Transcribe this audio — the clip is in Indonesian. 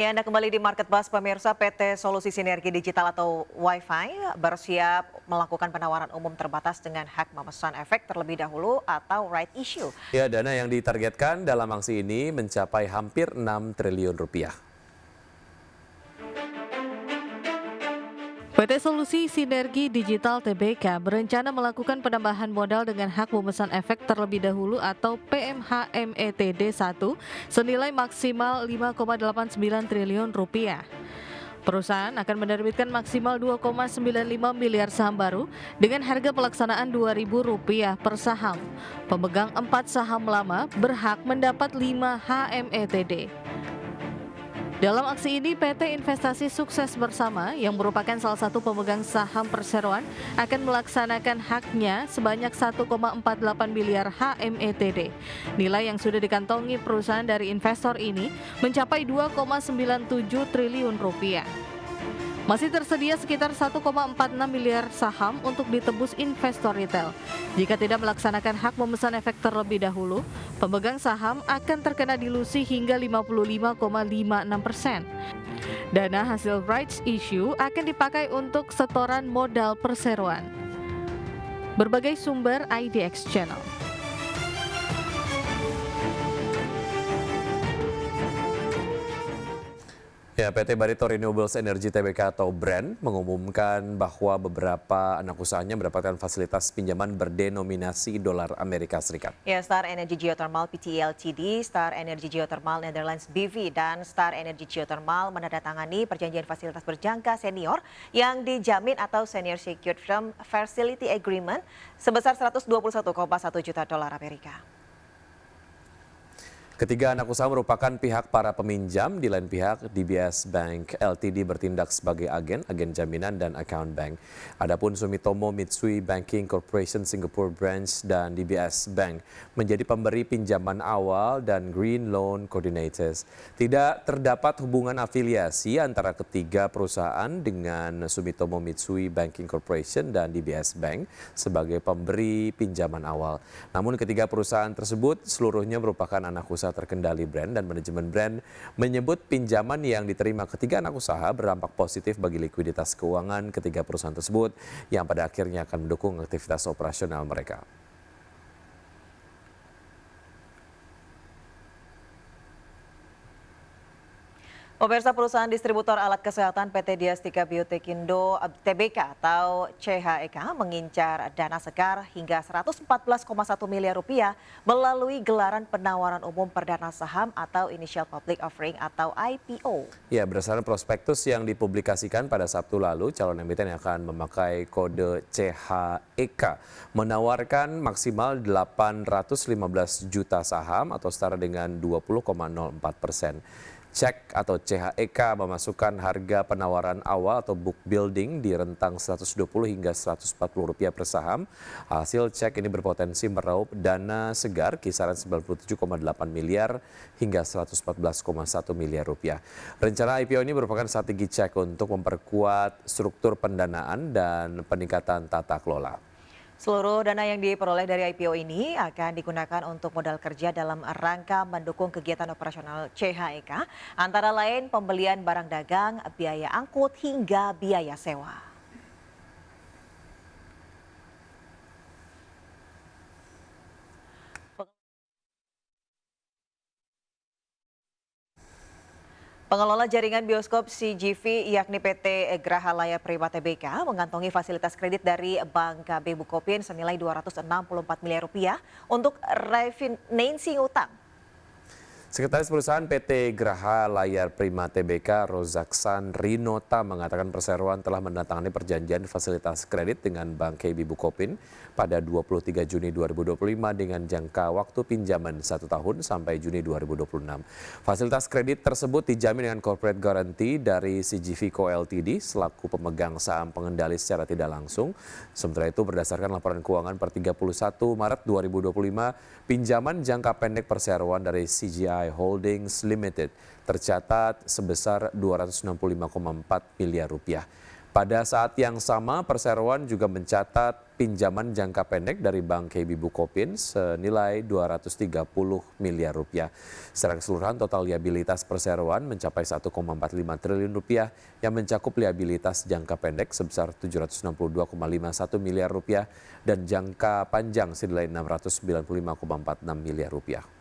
Ya, Anda kembali di Market Buzz pemirsa. PT Solusi Sinergi Digital atau Wi-Fi bersiap melakukan penawaran umum terbatas dengan hak memesan efek terlebih dahulu atau right issue. Ya, dana yang ditargetkan dalam aksi ini mencapai hampir 6 triliun rupiah. PT Solusi Sinergi Digital Tbk berencana melakukan penambahan modal dengan hak memesan efek terlebih dahulu atau PMHMETD 1 senilai maksimal 5,89 triliun rupiah. Perusahaan akan menerbitkan maksimal 2,95 miliar saham baru dengan harga pelaksanaan Rp2.000 per saham. Pemegang 4 saham lama berhak mendapat 5 HMETD. Dalam aksi ini, PT Investasi Sukses Bersama yang merupakan salah satu pemegang saham perseroan akan melaksanakan haknya sebanyak 1,48 miliar HMETD. Nilai yang sudah dikantongi perusahaan dari investor ini mencapai 2,97 triliun rupiah. Masih tersedia sekitar 1,46 miliar saham untuk ditebus investor retail. Jika tidak melaksanakan hak memesan efek terlebih dahulu, pemegang saham akan terkena dilusi hingga 55,56%. Dana hasil rights issue akan dipakai untuk setoran modal perseroan. Berbagai sumber IDX Channel. Ya, PT Barito Renewables Energy Tbk atau BREN mengumumkan bahwa beberapa anak usahanya mendapatkan fasilitas pinjaman berdenominasi dolar Amerika Serikat. Ya, Star Energy Geothermal Pte Ltd, Star Energy Geothermal Netherlands BV, dan Star Energy Geothermal menandatangani perjanjian fasilitas berjangka senior yang dijamin atau Senior Secured Firm Facility Agreement sebesar 121,1 juta dolar Amerika. Ketiga anak usaha merupakan pihak para peminjam, di lain pihak DBS Bank Ltd bertindak sebagai agen jaminan dan account bank. Adapun Sumitomo Mitsui Banking Corporation Singapore Branch dan DBS Bank menjadi pemberi pinjaman awal dan Green Loan Coordinators. Tidak terdapat hubungan afiliasi antara ketiga perusahaan dengan Sumitomo Mitsui Banking Corporation dan DBS Bank sebagai pemberi pinjaman awal. Namun ketiga perusahaan tersebut seluruhnya merupakan anak usaha terkendali BREN, dan manajemen BREN menyebut pinjaman yang diterima ketiga anak usaha berdampak positif bagi likuiditas keuangan ketiga perusahaan tersebut yang pada akhirnya akan mendukung aktivitas operasional mereka. Pemirsa, perusahaan distributor alat kesehatan PT Diastika Biotekindo Tbk atau CHEK mengincar dana segar hingga 114,1 miliar rupiah melalui gelaran penawaran umum perdana saham atau Initial Public Offering atau IPO. Ya, berdasarkan prospektus yang dipublikasikan pada Sabtu lalu, calon emiten yang akan memakai kode CHEK menawarkan maksimal 815 juta saham atau setara dengan 20,04%. Cek atau CHEK memasukkan harga penawaran awal atau book building di rentang 120 hingga 140 rupiah per saham. Hasil cek ini berpotensi meraup dana segar kisaran 97,8 miliar hingga 114,1 miliar rupiah. Rencana IPO ini merupakan strategi cek untuk memperkuat struktur pendanaan dan peningkatan tata kelola. Seluruh dana yang diperoleh dari IPO ini akan digunakan untuk modal kerja dalam rangka mendukung kegiatan operasional CHEK, antara lain pembelian barang dagang, biaya angkut, hingga biaya sewa. Pengelola jaringan bioskop CGV yakni PT Graha Layar Prima Tbk mengantongi fasilitas kredit dari Bank KB Bukopin senilai 264 miliar rupiah untuk refinancing utang. Sekretaris Perusahaan PT Graha Layar Prima Tbk Rozaksan Rinota mengatakan perseroan telah menandatangani perjanjian fasilitas kredit dengan Bank KB Bukopin pada 23 Juni 2025 dengan jangka waktu pinjaman 1 tahun sampai Juni 2026. Fasilitas kredit tersebut dijamin dengan corporate guarantee dari CGV Co Ltd selaku pemegang saham pengendali secara tidak langsung. Sementara itu berdasarkan laporan keuangan per 31 Maret 2025, pinjaman jangka pendek perseroan dari CGI Holdings Limited tercatat sebesar 265,4 miliar rupiah. Pada saat yang sama, Perseroan juga mencatat pinjaman jangka pendek dari Bank KB Bukopin senilai 230 miliar rupiah. Secara keseluruhan total liabilitas Perseroan mencapai 1,45 triliun rupiah yang mencakup liabilitas jangka pendek sebesar 762,51 miliar rupiah dan jangka panjang senilai 695,46 miliar rupiah.